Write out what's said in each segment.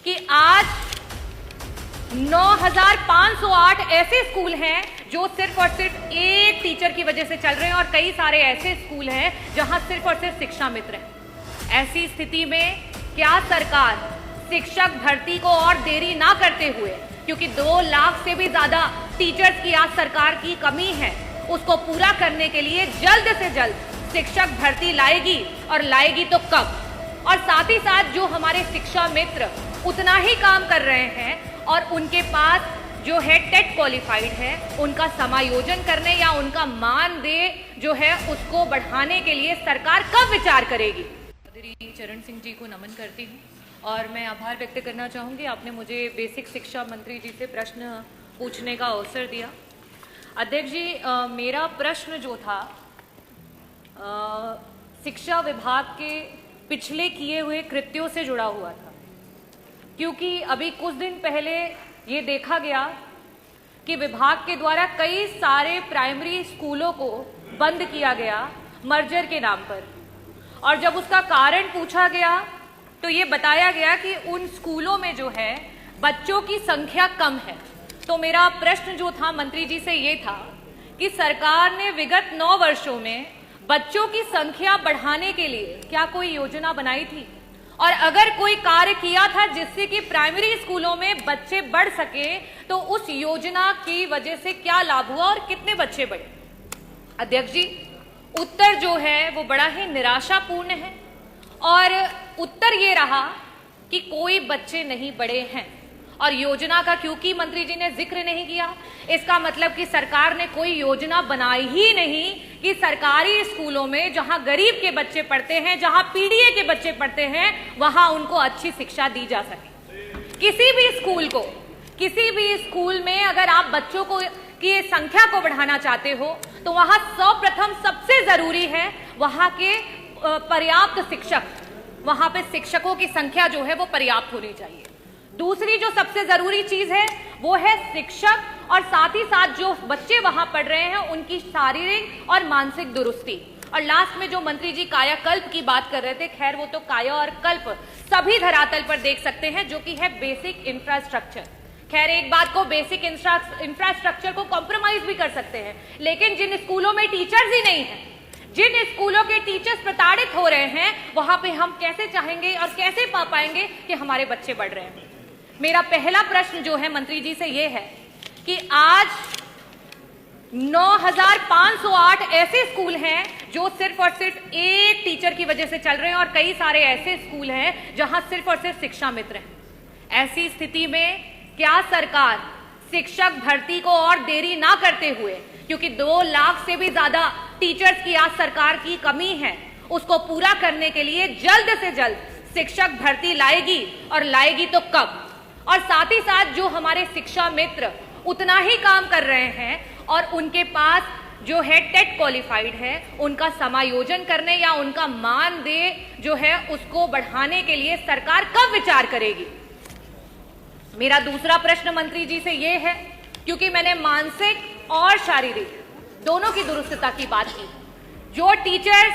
कि आज 9,508 ऐसे स्कूल हैं जो सिर्फ और सिर्फ एक टीचर की वजह से चल रहे हैं और कई सारे ऐसे स्कूल हैं जहां सिर्फ और सिर्फ शिक्षा मित्र हैं। ऐसी स्थिति में क्या सरकार शिक्षक भर्ती को और देरी ना करते हुए, क्योंकि 2 लाख से भी ज्यादा टीचर्स की आज सरकार की कमी है, उसको पूरा करने के लिए जल्द से जल्द शिक्षक भर्ती लाएगी और लाएगी तो कब? और साथ ही साथ जो हमारे शिक्षा मित्र उतना ही काम कर रहे हैं और उनके पास जो है टेट क्वालिफाइड है, उनका समायोजन करने या उनका मानदेय जो है उसको बढ़ाने के लिए सरकार कब विचार करेगी? चरण सिंह जी को नमन करती हूँ और मैं आभार व्यक्त करना चाहूँगी, आपने मुझे बेसिक शिक्षा मंत्री जी से प्रश्न पूछने का अवसर दिया। अध्यक्ष जी, मेरा प्रश्न जो था शिक्षा विभाग के पिछले किए हुए कृत्यों से जुड़ा हुआ था, क्योंकि अभी कुछ दिन पहले ये देखा गया कि विभाग के द्वारा कई सारे प्राइमरी स्कूलों को बंद किया गया मर्जर के नाम पर, और जब उसका कारण पूछा गया तो ये बताया गया कि उन स्कूलों में जो है बच्चों की संख्या कम है। तो मेरा प्रश्न जो था मंत्री जी से ये था कि सरकार ने विगत 9 वर्षों में बच्चों की संख्या बढ़ाने के लिए क्या कोई योजना बनाई थी, और अगर कोई कार्य किया था जिससे कि प्राइमरी स्कूलों में बच्चे बढ़ सके तो उस योजना की वजह से क्या लाभ हुआ और कितने बच्चे बढ़े? अध्यक्ष जी, उत्तर जो है वो बड़ा ही निराशापूर्ण है और उत्तर ये रहा कि कोई बच्चे नहीं बढ़े हैं। और योजना का क्योंकि मंत्री जी ने जिक्र नहीं किया, इसका मतलब कि सरकार ने कोई योजना बनाई ही नहीं कि सरकारी स्कूलों में जहां गरीब के बच्चे पढ़ते हैं, जहां पीडीए के बच्चे पढ़ते हैं, वहां उनको अच्छी शिक्षा दी जा सके। किसी भी स्कूल में अगर आप बच्चों को की संख्या को बढ़ाना चाहते हो तो वहां सर्वप्रथम सबसे जरूरी है वहां के पर्याप्त शिक्षक, वहां पे शिक्षकों की संख्या जो है वो पर्याप्त होनी चाहिए। दूसरी जो सबसे जरूरी चीज है वो है शिक्षक, और साथ ही साथ जो बच्चे वहां पढ़ रहे हैं उनकी शारीरिक और मानसिक दुरुस्ती। और लास्ट में जो मंत्री जी कायाकल्प की बात कर रहे थे, खैर वो तो काया और कल्प सभी धरातल पर देख सकते हैं, जो कि है बेसिक इंफ्रास्ट्रक्चर। खैर एक बात को, बेसिक इंफ्रास्ट्रक्चर को कॉम्प्रोमाइज भी कर सकते हैं, लेकिन जिन स्कूलों में टीचर्स ही नहीं है, जिन स्कूलों के टीचर्स प्रताड़ित हो रहे हैं, वहां पे हम कैसे चाहेंगे और कैसे पा पाएंगे कि हमारे बच्चे बढ़ रहे हैं? मेरा पहला प्रश्न जो है मंत्री जी से यह है कि आज 9,508 ऐसे स्कूल हैं जो सिर्फ और सिर्फ एक टीचर की वजह से चल रहे हैं और कई सारे ऐसे स्कूल हैं जहां सिर्फ और सिर्फ शिक्षा मित्र हैं। ऐसी स्थिति में क्या सरकार शिक्षक भर्ती को और देरी ना करते हुए, क्योंकि 2 लाख से भी ज्यादा टीचर्स की आज सरकार की कमी है, उसको पूरा करने के लिए जल्द से जल्द शिक्षक भर्ती लाएगी और लाएगी तो कब? और साथ ही साथ जो हमारे शिक्षा मित्र उतना ही काम कर रहे हैं और उनके पास जो है टेट क्वालिफाइड है, उनका समायोजन करने या उनका मानदेय जो है उसको बढ़ाने के लिए सरकार कब विचार करेगी? मेरा दूसरा प्रश्न मंत्री जी से यह है, क्योंकि मैंने मानसिक और शारीरिक दोनों की दुरुस्तता की बात की। जो टीचर्स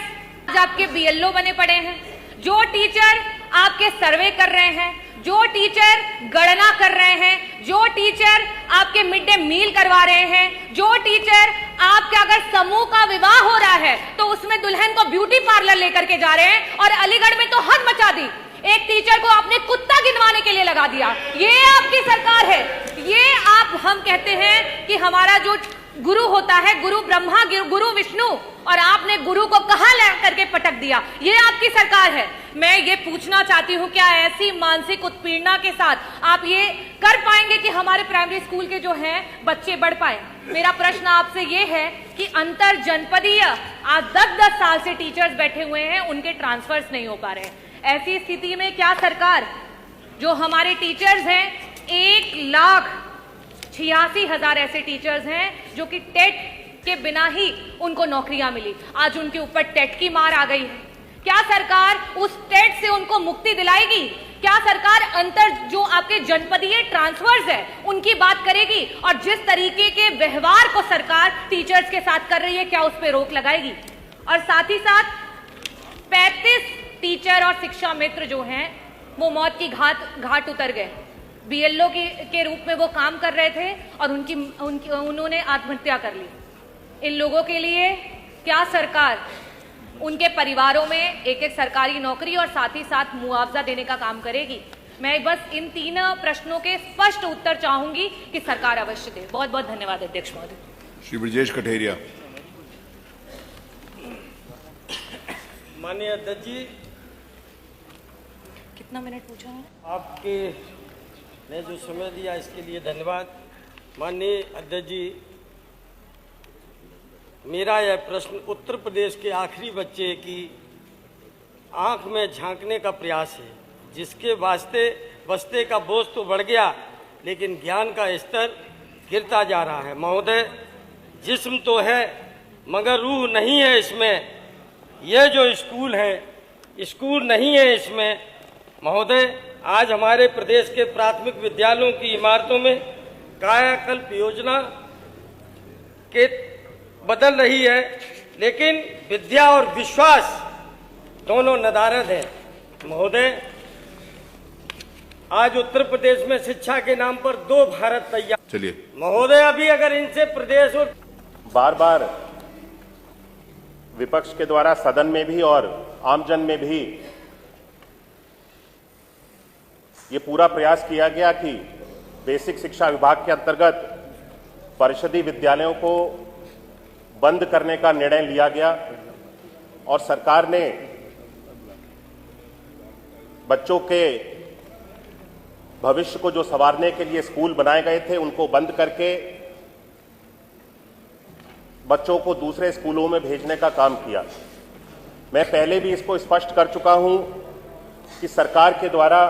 आज आपके बीएलओ बने पड़े हैं, जो टीचर आपके सर्वे कर रहे हैं, जो टीचर गणना कर रहे हैं, जो टीचर आपके मिड डे मील करवा रहे हैं, जो टीचर आपका अगर समूह का विवाह हो रहा है तो उसमें दुल्हन को ब्यूटी पार्लर लेकर के जा रहे हैं, और अलीगढ़ में तो हद मचा दी, एक टीचर को आपने कुत्ता गिनवाने के लिए लगा दिया। ये आपकी सरकार है। ये हम कहते हैं कि हमारा जो गुरु होता है, गुरु ब्रह्मा, गुरु विष्णु, और आपने गुरु को कहां ला करके पटक दिया। ये आपकी सरकार है। मैं ये पूछना चाहती हूं, क्या ऐसी मानसिक उत्पीड़ना के साथ आप ये कर पाएंगे कि हमारे प्राइमरी स्कूल के जो हैं बच्चे बढ़ पाए? मेरा प्रश्न आपसे ये है कि अंतर जनपदीय आज 10-10 साल से टीचर्स बैठे हुए हैं, उनके ट्रांसफर्स नहीं हो पा रहे हैं। ऐसी स्थिति में क्या सरकार, जो हमारे टीचर्स हैं 1,86,000 ऐसे टीचर्स हैं जो कि टेट के बिना ही उनको नौकरियां मिली, आज उनके ऊपर टेट की मार आ गई है। क्या सरकार उस टेट से उनको मुक्ति दिलाएगी? क्या सरकार अंतर जो आपके जनपदीय ट्रांसफर्स है उनकी बात करेगी? और जिस तरीके के व्यवहार को सरकार टीचर्स के साथ कर रही है, क्या उस पर रोक लगाएगी? और साथ ही साथ 35 टीचर और शिक्षा मित्र जो हैं वो मौत की घाट उतर गए। बीएलओ के रूप में वो काम कर रहे थे और उन्होंने आत्महत्या कर ली। इन लोगों के लिए क्या सरकार उनके परिवारों में एक सरकारी नौकरी और साथ ही साथ मुआवजा देने का काम करेगी? मैं बस इन 3 प्रश्नों के स्पष्ट उत्तर चाहूंगी कि सरकार अवश्य दे। बहुत बहुत धन्यवाद अध्यक्ष महोदय। श्री ब्रजेश कठेरिया। माननीय अध्यक्ष जी, कितना मिनट पूछा है आपके ने जो समय दिया इसके लिए धन्यवाद। माननीय अध्यक्ष जी, मेरा यह प्रश्न उत्तर प्रदेश के आखिरी बच्चे की आंख में झांकने का प्रयास है, जिसके बस्ते का बोझ तो बढ़ गया लेकिन ज्ञान का स्तर गिरता जा रहा है। महोदय, जिस्म तो है मगर रूह नहीं है इसमें। यह जो स्कूल है, स्कूल नहीं है इसमें। महोदय, आज हमारे प्रदेश के प्राथमिक विद्यालयों की इमारतों में कायाकल्प योजना के बदल रही है, लेकिन विद्या और विश्वास दोनों नदारद हैं। महोदय, आज उत्तर प्रदेश में शिक्षा के नाम पर 2 भारत तैयार। चलिए महोदय, अभी अगर इनसे प्रदेश और बार बार विपक्ष के द्वारा सदन में भी और आमजन में भी ये पूरा प्रयास किया गया कि बेसिक शिक्षा विभाग के अंतर्गत परिषदीय विद्यालयों को बंद करने का निर्णय लिया गया और सरकार ने बच्चों के भविष्य को जो संवारने के लिए स्कूल बनाए गए थे उनको बंद करके बच्चों को दूसरे स्कूलों में भेजने का काम किया। मैं पहले भी इसको स्पष्ट कर चुका हूं कि सरकार के द्वारा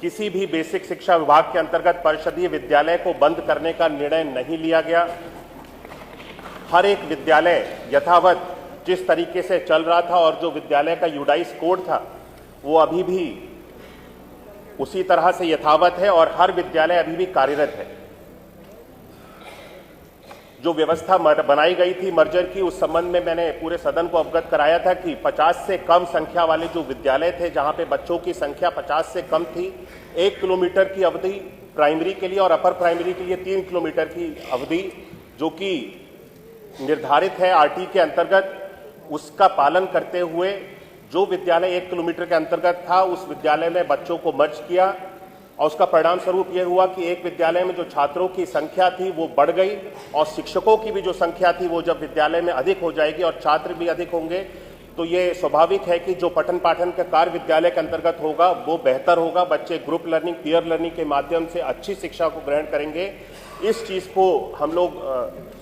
किसी भी बेसिक शिक्षा विभाग के अंतर्गत परिषदीय विद्यालय को बंद करने का निर्णय नहीं लिया गया। हर एक विद्यालय यथावत जिस तरीके से चल रहा था और जो विद्यालय का यूडाइस कोड था वो अभी भी उसी तरह से यथावत है और हर विद्यालय अभी भी कार्यरत है। जो व्यवस्था बनाई गई थी मर्जर की, उस संबंध में मैंने पूरे सदन को अवगत कराया था कि 50 से कम संख्या वाले जो विद्यालय थे, जहां पे बच्चों की संख्या 50 से कम थी, 1 किलोमीटर की अवधि प्राइमरी के लिए और अपर प्राइमरी के लिए 3 किलोमीटर की अवधि जो कि निर्धारित है आरटी के अंतर्गत, उसका पालन करते हुए जो विद्यालय 1 किलोमीटर के अंतर्गत था उस विद्यालय में बच्चों को मर्ज किया और उसका परिणाम स्वरूप यह हुआ कि एक विद्यालय में जो छात्रों की संख्या थी वो बढ़ गई और शिक्षकों की भी जो संख्या थी वो जब विद्यालय में अधिक हो जाएगी और छात्र भी अधिक होंगे तो ये स्वाभाविक है कि जो पठन पाठन का कार्य विद्यालय के अंतर्गत होगा वो बेहतर होगा। बच्चे ग्रुप लर्निंग, पीयर लर्निंग के माध्यम से अच्छी शिक्षा को ग्रहण करेंगे। इस चीज को हम लोग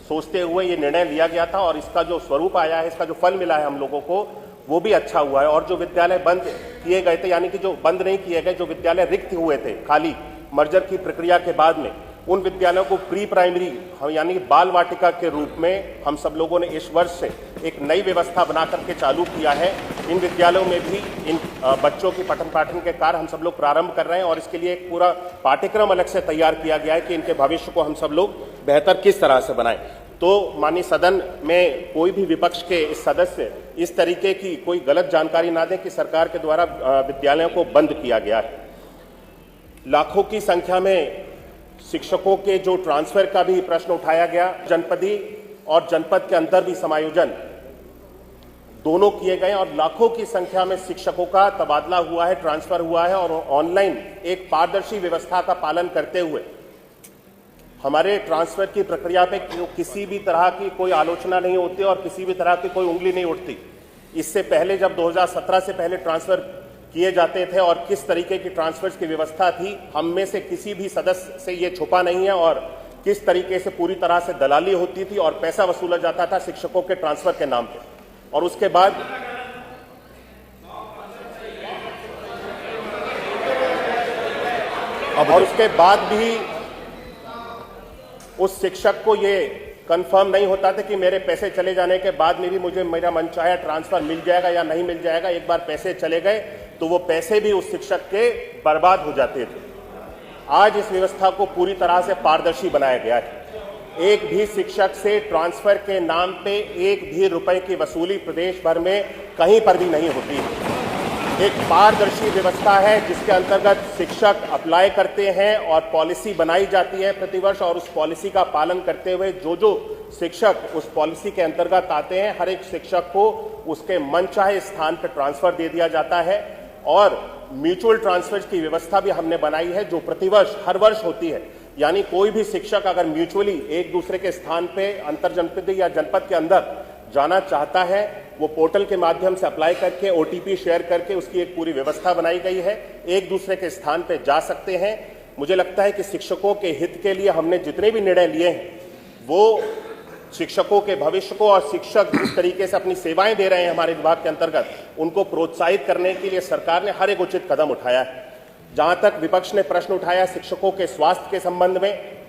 सोचते हुए ये निर्णय लिया गया था और इसका जो स्वरूप आया है, इसका जो फल मिला है हम लोगों को, वो भी अच्छा हुआ है। और जो विद्यालय बंद किए गए थे, यानी कि जो बंद नहीं किए गए, जो विद्यालय रिक्त हुए थे खाली मर्जर की प्रक्रिया के बाद में, उन विद्यालयों को प्री प्राइमरी यानी कि बाल वाटिका के रूप में हम सब लोगों ने इस वर्ष से एक नई व्यवस्था बना करके चालू किया है। इन विद्यालयों में भी इन बच्चों की पठन पाठन के कार्य हम सब लोग प्रारंभ कर रहे हैं और इसके लिए एक पूरा पाठ्यक्रम अलग से तैयार किया गया है कि इनके भविष्य को हम सब लोग बेहतर किस तरह से बनाएं। तो माननीय सदन में कोई भी विपक्ष के सदस्य इस तरीके की कोई गलत जानकारी ना दें कि सरकार के द्वारा विद्यालयों को बंद किया गया है। लाखों की संख्या में शिक्षकों के जो ट्रांसफर का भी प्रश्न उठाया गया, जनपदी और जनपद के अंदर भी समायोजन दोनों किए गए और लाखों की संख्या में शिक्षकों का तबादला हुआ है, ट्रांसफर हुआ है और ऑनलाइन एक पारदर्शी व्यवस्था का पालन करते हुए हमारे ट्रांसफर की प्रक्रिया पे किसी भी तरह की कोई आलोचना नहीं होती और किसी भी तरह की कोई उंगली नहीं उठती। इससे पहले जब 2017 से पहले ट्रांसफर किए जाते थे और किस तरीके की ट्रांसफर्स की व्यवस्था थी, हम में से किसी भी सदस्य से ये छुपा नहीं है और किस तरीके से पूरी तरह से दलाली होती थी और पैसा वसूला जाता था शिक्षकों के ट्रांसफर के नाम पे। और उसके बाद भी उस शिक्षक को ये कंफर्म नहीं होता था कि मेरे पैसे चले जाने के बाद में भी मुझे मेरा मनचाहा ट्रांसफर मिल जाएगा या नहीं मिल जाएगा। एक बार पैसे चले गए तो वो पैसे भी उस शिक्षक के बर्बाद हो जाते थे। आज इस व्यवस्था को पूरी तरह से पारदर्शी बनाया गया है। एक भी शिक्षक से ट्रांसफर के नाम पे एक भी रुपए की वसूली प्रदेश भर में कहीं पर भी नहीं होती है। एक पारदर्शी व्यवस्था है जिसके अंतर्गत शिक्षक अप्लाई करते हैं और पॉलिसी बनाई जाती है प्रतिवर्ष, और उस पॉलिसी का पालन करते हुए जो शिक्षक उस पॉलिसी के अंतर्गत आते हैं, हर एक शिक्षक को उसके मनचाहे स्थान पर ट्रांसफर दे दिया जाता है। और म्यूचुअल ट्रांसफर की व्यवस्था भी हमने बनाई है जो प्रतिवर्ष हर वर्ष होती है। यानी कोई भी शिक्षक अगर म्यूचुअली एक दूसरे के स्थान पे अंतर जनपद या जनपद के अंदर जाना चाहता है, वो पोर्टल के माध्यम से अप्लाई करके OTP शेयर करके उसकी एक पूरी व्यवस्था बनाई गई है, एक दूसरे के स्थान पे जा सकते हैं। मुझे लगता है कि शिक्षकों के हित के लिए हमने जितने भी निर्णय लिए हैं वो शिक्षकों के भविष्य को और शिक्षक जिस तरीके से अपनी सेवाएं दे रहे हैं हमारे विभाग के अंतर्गत, उनको प्रोत्साहित करने के लिए सरकार ने हर एक उचित कदम उठाया है। जहां तक विपक्ष ने प्रश्न उठाया शिक्षकों के स्वास्थ्य के संबंध में,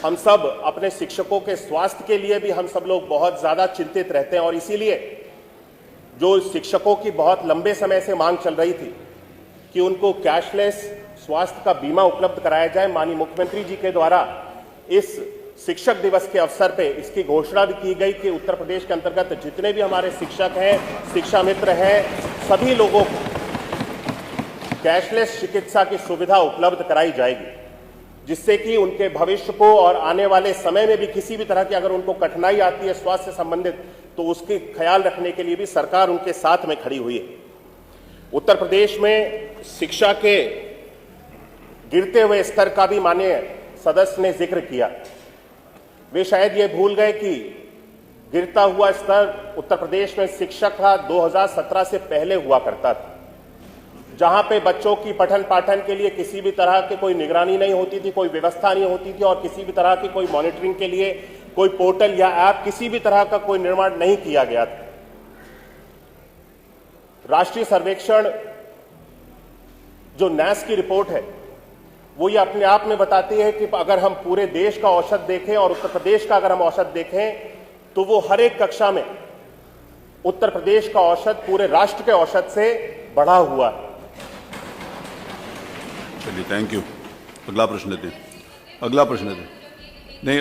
हम सब अपने शिक्षकों के स्वास्थ्य के लिए भी हम सब लोग बहुत ज्यादा चिंतित रहते हैं, और इसीलिए जो शिक्षकों की बहुत लंबे समय से मांग चल रही थी कि उनको कैशलेस स्वास्थ्य का बीमा उपलब्ध कराया जाए, माननीय मुख्यमंत्री जी के द्वारा इस शिक्षक दिवस के अवसर पे इसकी घोषणा भी की गई कि उत्तर प्रदेश के अंतर्गत जितने भी हमारे शिक्षक हैं, शिक्षा मित्र हैं, सभी लोगों को कैशलेस चिकित्सा की सुविधा उपलब्ध कराई जाएगी, जिससे कि उनके भविष्य को और आने वाले समय में भी किसी भी तरह की अगर उनको कठिनाई आती है स्वास्थ्य से संबंधित, तो उसके ख्याल रखने के लिए भी सरकार उनके साथ में खड़ी हुई है। उत्तर प्रदेश में शिक्षा के गिरते हुए स्तर का भी माननीय सदस्य ने जिक्र किया। वे शायद ये भूल गए कि गिरता हुआ स्तर उत्तर प्रदेश में शिक्षक का 2017 से पहले हुआ करता था, जहां पे बच्चों की पठन पाठन के लिए किसी भी तरह की कोई निगरानी नहीं होती थी, कोई व्यवस्था नहीं होती थी, और किसी भी तरह की कोई मॉनिटरिंग के लिए कोई पोर्टल या ऐप, किसी भी तरह का कोई निर्माण नहीं किया गया था। राष्ट्रीय सर्वेक्षण जो NAS की रिपोर्ट है वो ये अपने आप में बताती है कि अगर हम पूरे देश का औसत देखें और उत्तर प्रदेश का अगर हम औसत देखें तो वो हर एक कक्षा में उत्तर प्रदेश का औसत पूरे राष्ट्र के औसत से बढ़ा हुआ है। चलिए, थैंक यू। अगला प्रश्न लेते हैं। अगला प्रश्न लेते हैं। नहीं,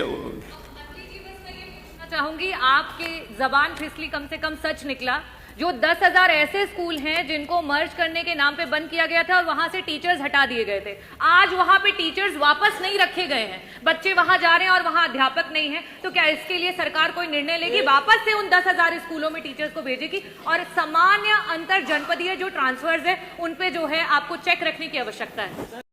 चाहूंगी आपके जबान फिसली कम से कम सच निकला। जो 10,000 ऐसे स्कूल हैं जिनको मर्ज करने के नाम पे बंद किया गया था और वहां से टीचर्स हटा दिए गए थे, आज वहां पे टीचर्स वापस नहीं रखे गए हैं, बच्चे वहां जा रहे हैं और वहां अध्यापक नहीं है, तो क्या इसके लिए सरकार कोई निर्णय लेगी, वापस से उन 10,000 स्कूलों में टीचर्स को भेजेगी? और सामान्य अंतर जनपदीय जो ट्रांसफर्स है उन पे जो है आपको चेक रखने की आवश्यकता है।